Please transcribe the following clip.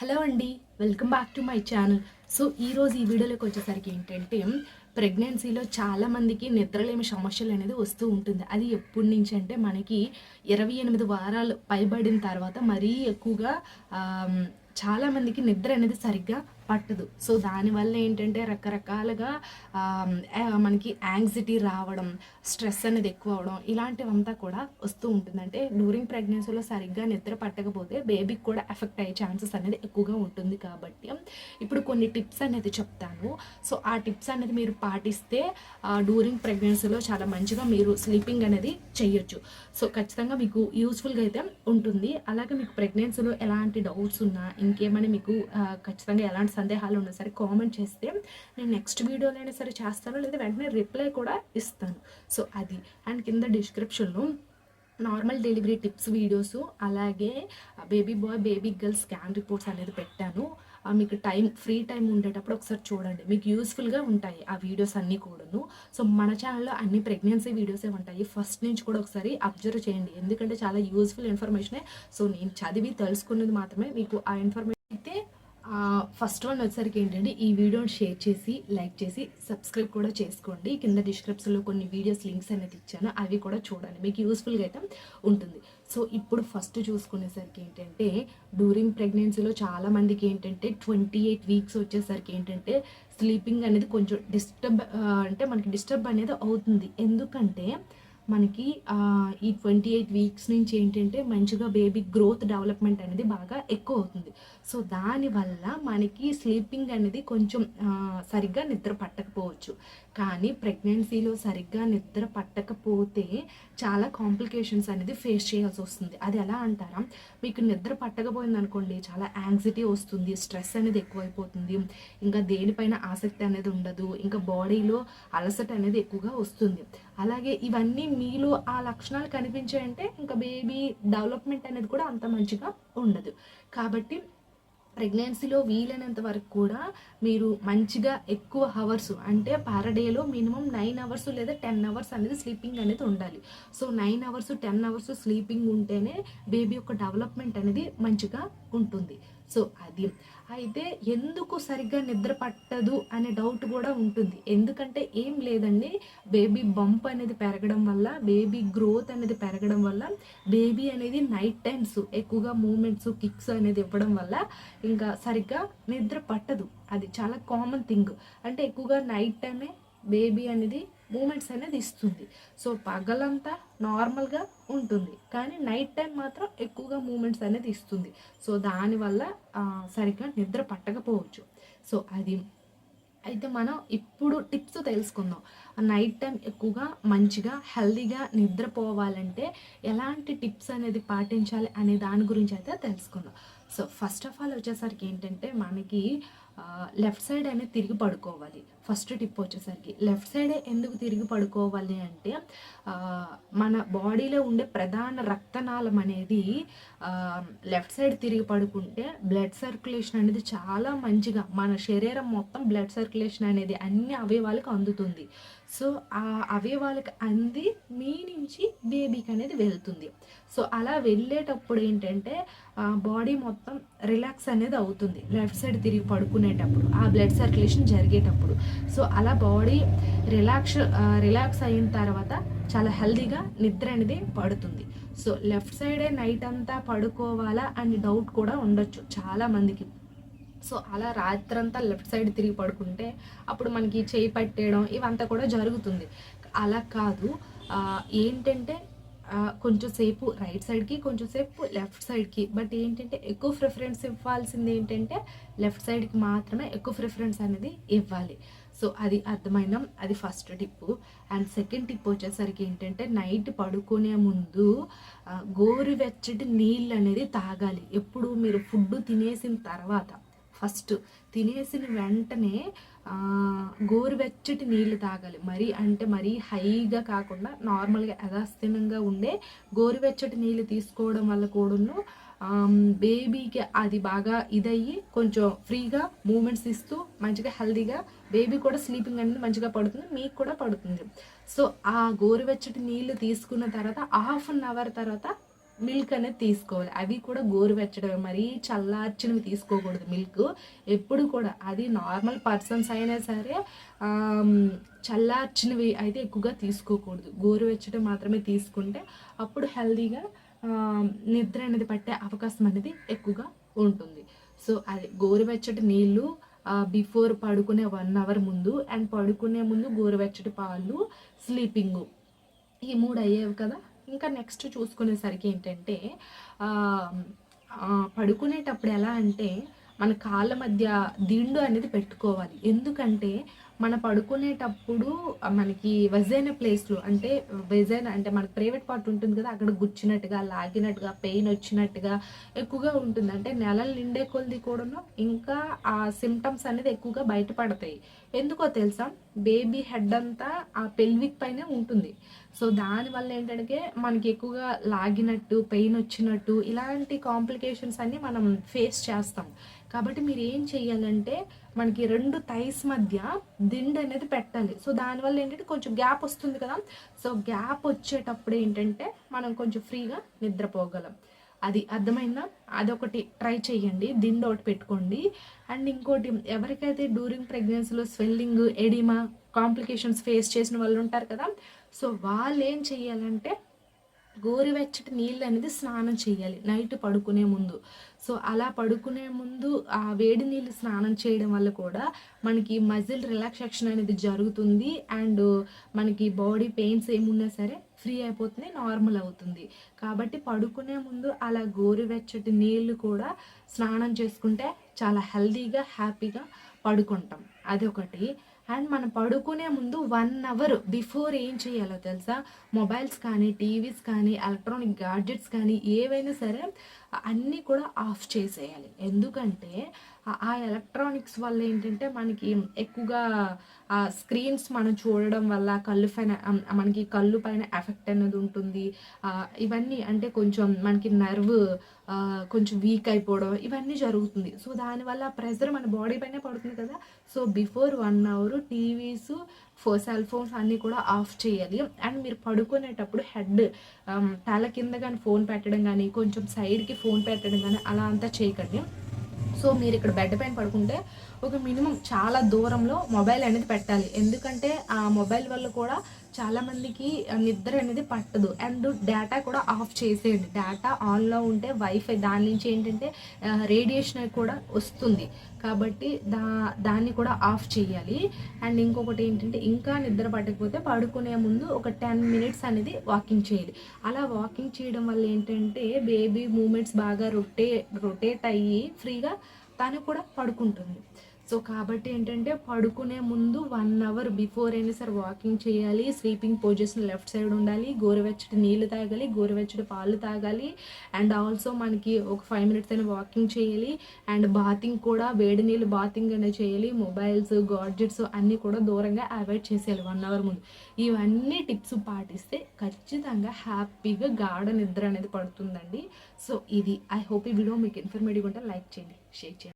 Hello అండి, welcome back to my channel. So ఈరోజు ఈ వీడియోలోకి వచ్చేసరికి ఏంటంటే ప్రెగ్నెన్సీలో చాలామందికి నిద్రలేమి సమస్యలు అనేది వస్తూ ఉంటుంది. అది ఎప్పటి నుంచి అంటే మనకి 28 వారాలు పైబడిన తర్వాత మరీ ఎక్కువగా చాలామందికి నిద్ర అనేది సరిగ్గా పట్టదు. సో దానివల్ల ఏంటంటే రకరకాలుగా మనకి యాంగ్జైటీ రావడం, స్ట్రెస్ అనేది ఎక్కువ అవడం ఇలాంటివంతా కూడా వస్తూ ఉంటుంది. అంటే డ్యూరింగ్ ప్రెగ్నెన్సీలో సరిగ్గా నిద్ర పట్టకపోతే బేబీకి కూడా ఎఫెక్ట్ అయ్యే ఛాన్సెస్ అనేది ఎక్కువగా ఉంటుంది. కాబట్టి ఇప్పుడు కొన్ని టిప్స్ అనేది చెప్తాను. సో ఆ టిప్స్ అనేది మీరు పాటిస్తే డ్యూరింగ్ ప్రెగ్నెన్సీలో చాలా మంచిగా మీరు స్లీపింగ్ అనేది చేయొచ్చు. సో ఖచ్చితంగా మీకు యూస్ఫుల్గా అయితే ఉంటుంది. అలాగే మీకు ప్రెగ్నెన్సీలో ఎలాంటి డౌట్స్ ఉన్నా, ఇంకేమైనా మీకు ఖచ్చితంగా ఎలాంటి సందేహాలు ఉన్నా సరే కామెంట్ చేస్తే నేను నెక్స్ట్ వీడియోలో అయినా సరే చేస్తాను, లేదా వెంటనే రిప్లై కూడా ఇస్తాను. సో అది అండ్ కింద డిస్క్రిప్షన్లో నార్మల్ డెలివరీ టిప్స్ వీడియోస్, అలాగే baby bye baby girl scan reports అనేది పెట్టాను. మీకు ఫ్రీ టైం ఉండేటప్పుడు ఒకసారి చూడండి, మీకు యూస్ఫుల్గా ఉంటాయి ఆ వీడియోస్ అన్నీ కూడాను. సో మన ఛానల్లో అన్ని ప్రెగ్నెన్సీ వీడియోసే ఉంటాయి. ఫస్ట్ నుంచి కూడా ఒకసారి అబ్జర్వ్ చేయండి, ఎందుకంటే చాలా యూస్ఫుల్ ఇన్ఫర్మేషనే. సో నేను చదివి తెలుసుకున్నది మాత్రమే మీకు ఆ ఇన్ఫర్మేషన్ అయితే. ఫస్ట్ వన్ వచ్చేసరికి ఏంటంటే ఈ వీడియోని షేర్ చేసి, లైక్ చేసి, సబ్స్క్రైబ్ కూడా చేసుకోండి. కింద డిస్క్రిప్షన్లో కొన్ని వీడియోస్ లింక్స్ అనేది ఇచ్చాను, అవి కూడా చూడండి, మీకు యూస్ఫుల్గా అయితే ఉంటుంది. సో ఇప్పుడు ఫస్ట్ చూసుకునేసరికి ఏంటంటే డ్యూరింగ్ ప్రెగ్నెన్సీలో చాలామందికి ఏంటంటే 28 వీక్స్ వచ్చేసరికి ఏంటంటే స్లీపింగ్ అనేది కొంచెం మనకి డిస్టర్బ్ అనేది అవుతుంది. ఎందుకంటే మనకి ఈ 28 వీక్స్ నుంచి ఏంటంటే మంచిగా బేబీ గ్రోత్ డెవలప్మెంట్ అనేది బాగా ఎక్కువ అవుతుంది. సో దానివల్ల మనకి స్లీపింగ్ అనేది కొంచెం సరిగ్గా నిద్ర పట్టకపోవచ్చు. కానీ ప్రెగ్నెన్సీలో సరిగ్గా నిద్ర పట్టకపోతే చాలా కాంప్లికేషన్స్ అనేది ఫేస్ చేయాల్సి వస్తుంది. అది ఎలా అంటారా, మీకు నిద్ర పట్టకపోయింది అనుకోండి, చాలా యాంగ్జైటీ వస్తుంది, స్ట్రెస్ అనేది ఎక్కువైపోతుంది, ఇంకా దేనిపైన ఆసక్తి అనేది ఉండదు, ఇంకా బాడీలో అలసట అనేది ఎక్కువగా వస్తుంది. అలాగే ఇవన్నీ మీలో ఆ లక్షణాలు కనిపించాయంటే ఇంకా బేబీ డెవలప్మెంట్ అనేది కూడా అంత మంచిగా ఉండదు. కాబట్టి ప్రెగ్నెన్సీలో వీలైనంత వరకు కూడా మీరు మంచిగా ఎక్కువ అవర్స్ అంటే పర్ డేలో మినిమం 9 అవర్స్ లేదా 10 అవర్స్ అనేది స్లీపింగ్ అనేది ఉండాలి. సో 9 అవర్స్ 10 అవర్స్ స్లీపింగ్ ఉంటేనే బేబీ యొక్క డెవలప్మెంట్ అనేది మంచిగా ఉంటుంది. సో అది అయితే ఎందుకు సరిగ్గా నిద్ర పట్టదు అనే డౌట్ కూడా ఉంటుంది. ఎందుకంటే ఏం లేదండి, బేబీ బంప్ అనేది పెరగడం వల్ల, బేబీ గ్రోత్ అనేది పెరగడం వల్ల, బేబీ అనేది నైట్ టైమ్స్ ఎక్కువగా మూమెంట్స్ కిక్స్ అనేది ఇవ్వడం వల్ల ఇంకా సరిగ్గా నిద్ర పట్టదు. అది చాలా కామన్ థింగ్. అంటే ఎక్కువగా నైట్ టైమే బేబీ అనేది మూమెంట్స్ అనేది ఇస్తుంది. సో పగలంతా నార్మల్గా ఉంటుంది, కానీ నైట్ టైం మాత్రం ఎక్కువగా మూమెంట్స్ అనేది ఇస్తుంది. సో దానివల్ల సరిగ్గా నిద్ర పట్టకపోవచ్చు. సో అది అయితే మనం ఇప్పుడు టిప్స్ తెలుసుకుందాం. నైట్ టైం ఎక్కువగా మంచిగా హెల్దీగా నిద్రపోవాలంటే ఎలాంటి టిప్స్ అనేది పాటించాలి అనే దాని గురించి అయితే తెలుసుకుందాం. సో ఫస్ట్ ఆఫ్ ఆల్ వచ్చేసరికి ఏంటంటే మనకి లెఫ్ట్ సైడ్ అనేది తిరిగి పడుకోవాలి. ఫస్ట్ టిప్ వచ్చేసరికి లెఫ్ట్ సైడే ఎందుకు తిరిగి పడుకోవాలి అంటే మన బాడీలో ఉండే ప్రధాన రక్తనాళం అనేది లెఫ్ట్ సైడ్ తిరిగి పడుకుంటే బ్లడ్ సర్క్యులేషన్ అనేది చాలా మంచిగా మన శరీరం మొత్తం బ్లడ్ సర్క్యులేషన్ అనేది అన్ని అవయవాలకు అందుతుంది. సో ఆ అవయవాలకు అంది మీ నుంచి బేబీకి అనేది వెళ్తుంది. సో అలా వెళ్ళేటప్పుడు ఏంటంటే బాడీ మొత్తం రిలాక్స్ అనేది అవుతుంది లెఫ్ట్ సైడ్ తిరిగి పడుకునేటప్పుడు, ఆ బ్లడ్ సర్క్యులేషన్ జరిగేటప్పుడు. సో అలా బాడీ రిలాక్స్ అయిన తర్వాత చాలా హెల్దీగా నిద్ర అనేది పడుతుంది. సో లెఫ్ట్ సైడే నైట్ అంతా పడుకోవాలా అని డౌట్ కూడా ఉండొచ్చు చాలామందికి. సో అలా రాత్రంతా లెఫ్ట్ సైడ్ తిరిగి పడుకుంటే అప్పుడు మనకి చేయి పట్టేయడం ఇవంతా కూడా జరుగుతుంది. అలా కాదు, ఏంటంటే కొంచెం సేపు రైట్ సైడ్కి, కొంచెం సేపు లెఫ్ట్ సైడ్కి. బట్ ఏంటంటే ఎక్కువ ప్రిఫరెన్స్ ఇవ్వాల్సింది ఏంటంటే లెఫ్ట్ సైడ్కి మాత్రమే ఎక్కువ ప్రిఫరెన్స్ అనేది ఇవ్వాలి. సో అది అర్థమైనా, అది first tip. And second tip వచ్చేసరికి ఏంటంటే నైట్ పడుకునే ముందు గోరువెచ్చటి నీళ్ళు అనేది తాగాలి. ఎప్పుడు మీరు ఫుడ్ తినేసిన తర్వాత, ఫస్ట్ తినేసిన వెంటనే గోరువెచ్చటి నీళ్ళు తాగాలి. మరీ హైగా కాకుండా నార్మల్గా యథాస్థినంగా ఉండే గోరువెచ్చటి నీళ్ళు తీసుకోవడం వల్ల కూడాను బేబీకి అది బాగా ఇదయ్యి కొంచెం ఫ్రీగా మూమెంట్స్ ఇస్తూ మంచిగా హెల్దీగా బేబీ కూడా స్లీపింగ్ అనేది మంచిగా పడుతుంది, మీకు కూడా పడుతుంది. సో ఆ గోరువెచ్చటి నీళ్ళు తీసుకున్న తర్వాత హాఫ్ అన్ అవర్ తర్వాత మిల్క్ అనేది తీసుకోవాలి. అవి కూడా గోరువెచ్చడమే, మరీ చల్లార్చినవి తీసుకోకూడదు మిల్క్. ఎప్పుడు కూడా అది నార్మల్ పర్సన్స్ అయినా సరే చల్లార్చినవి అయితే ఎక్కువగా తీసుకోకూడదు. గోరువెచ్చడం మాత్రమే తీసుకుంటే అప్పుడు హెల్తీగా నిద్ర అనేది పట్టే అవకాశం అనేది ఎక్కువగా ఉంటుంది. సో అది గోరువెచ్చటి నీళ్ళు బిఫోర్ పడుకునే 1 అవర్ ముందు, అండ్ పడుకునే ముందు గోరువెచ్చటి పాలు, స్లీపింగు, ఈ 3 అయ్యేవి కదా. ఇంకా నెక్స్ట్ చూసుకునేసరికి ఏంటంటే పడుకునేటప్పుడు ఎలా అంటే మన కాళ్ళ మధ్య దిండు అనేది పెట్టుకోవాలి. ఎందుకంటే మన పడుకునేటప్పుడు మనకి వజైన ప్లేస్లో అంటే వజైన అంటే మనకి ప్రైవేట్ పార్ట్ ఉంటుంది కదా, అక్కడ గుచ్చినట్టుగా, లాగినట్టుగా, పెయిన్ వచ్చినట్టుగా ఎక్కువగా ఉంటుంది. అంటే నెలలు నిండే కొద్ది కూడాను ఇంకా ఆ సిమ్టమ్స్ అనేది ఎక్కువగా బయటపడతాయి. ఎందుకో తెలుసా, బేబీ హెడ్ అంతా ఆ పెల్విక్ పైనే ఉంటుంది. సో దానివల్ల ఏంటంటే మనకి ఎక్కువగా లాగినట్టు, పెయిన్ వచ్చినట్టు ఇలాంటి కాంప్లికేషన్స్ అన్నీ మనం ఫేస్ చేస్తాం. కాబట్టి మీరు ఏం చెయ్యాలంటే మనకి 2 థైస్ మధ్య దిండు అనేది పెట్టాలి. సో దానివల్ల ఏంటంటే కొంచెం గ్యాప్ వస్తుంది కదా. సో గ్యాప్ వచ్చేటప్పుడు ఏంటంటే మనం కొంచెం ఫ్రీగా నిద్రపోగలం. అది అర్థమైందా? అదొకటి ట్రై చేయండి, దిండు ఒకటి పెట్టుకోండి. అండ్ ఇంకోటి, ఎవరికైతే డ్యూరింగ్ ప్రెగ్నెన్సీలో స్వెల్లింగ్, ఎడిమా కాంప్లికేషన్స్ ఫేస్ చేసిన వాళ్ళు ఉంటారు కదా, సో వాళ్ళు ఏం చెయ్యాలంటే గోరువెచ్చటి నీళ్ళు అనేది స్నానం చేయాలి నైట్ పడుకునే ముందు. సో అలా పడుకునే ముందు ఆ వేడి నీళ్ళు స్నానం చేయడం వల్ల కూడా మనకి మజిల్ రిలాక్సేషన్ అనేది జరుగుతుంది. అండ్ మనకి బాడీ పెయిన్స్ ఏమున్నా సరే ఫ్రీ అయిపోతుంది, నార్మల్ అవుతుంది. కాబట్టి పడుకునే ముందు అలా గోరువెచ్చటి నీళ్ళు కూడా స్నానం చేసుకుంటే చాలా హెల్తీగా, హ్యాపీగా పడుకుంటాం. అదొకటి. అండ్ మనం పడుకునే ముందు 1 అవర్ బిఫోర్ ఏం చేయాలో తెలుసా, మొబైల్స్ కానీ, టీవీస్ కానీ, ఎలక్ట్రానిక్ గాడ్జెట్స్ కానీ ఏవైనా సరే అన్నీ కూడా ఆఫ్ చేసేయాలి. ఎందుకంటే ఆ ఎలక్ట్రానిక్స్ వల్ల ఏంటంటే మనకి ఎక్కువగా ఆ స్క్రీన్స్ మనం చూడడం వల్ల కళ్ళు పైన మనకి కళ్ళు పైన ఎఫెక్ట్ అనేది ఉంటుంది. ఇవన్నీ అంటే కొంచెం మనకి నర్వ్ కొంచెం వీక్ అయిపోవడం ఇవన్నీ జరుగుతుంది. సో దానివల్ల ప్రెషర్ మన బాడీ పైనే పడుతుంది కదా. So before 1 hour TVs, cell phones అన్నీ కూడా ఆఫ్ చేయాలి. అండ్ మీరు పడుకునేటప్పుడు హెడ్ తల కింద కానీ ఫోన్ పెట్టడం కానీ, కొంచెం సైడ్కి ఫోన్ పెట్టడం కానీ అలా అంతా చేయకండి. సో మీరు ఇక్కడ బెడ్ పైన పడుకుంటే ఒక మినిమం చాలా దూరంలో మొబైల్ అనేది పెట్టాలి. ఎందుకంటే ఆ మొబైల్ వల్ల కూడా చాలామందికి నిద్ర అనేది పట్టదు. అండ్ డేటా కూడా ఆఫ్ చేసేయండి. డేటా ఆన్లో ఉంటే వైఫై దాని నుంచి ఏంటంటే రేడియేషన్ కూడా వస్తుంది. కాబట్టి దాన్ని కూడా ఆఫ్ చేయాలి. అండ్ ఇంకొకటి ఏంటంటే ఇంకా నిద్ర పట్టకపోతే పడుకునే ముందు ఒక 10 మినిట్స్ అనేది వాకింగ్ చేయాలి. అలా వాకింగ్ చేయడం వల్ల ఏంటంటే బేబీ మూమెంట్స్ బాగా రొటేట్ అయ్యి ఫ్రీగా తను కూడా పడుకుంటుంది. సో కాబట్టి ఏంటంటే పడుకునే ముందు 1 అవర్ బిఫోర్ అయినా సరే వాకింగ్ చేయాలి. స్లీపింగ్ పొజిషన్ లెఫ్ట్ సైడ్ ఉండాలి. గోరువెచ్చటి నీళ్ళు తాగాలి, గోరువెచ్చటి పాలు తాగాలి. అండ్ ఆల్సో మనకి ఒక 5 మినిట్స్ అయినా వాకింగ్ చేయాలి. అండ్ బాతింగ్ కూడా వేడి నీళ్ళు బాతింగ్ అనేది చేయాలి. మొబైల్స్, గాడ్జెట్స్ అన్నీ కూడా దూరంగా అవాయిడ్ చేసేయాలి 1 అవర్ ముందు. ఇవన్నీ టిప్స్ పాటిస్తే ఖచ్చితంగా హ్యాపీగా గాఢ నిద్ర అనేది పడుతుందండి. సో ఇది ఐ హోప్ ఈ వీడియో మీకు ఇన్ఫర్మేటివ్గా ఉంటే లైక్ చేయండి, షేర్ చేయండి.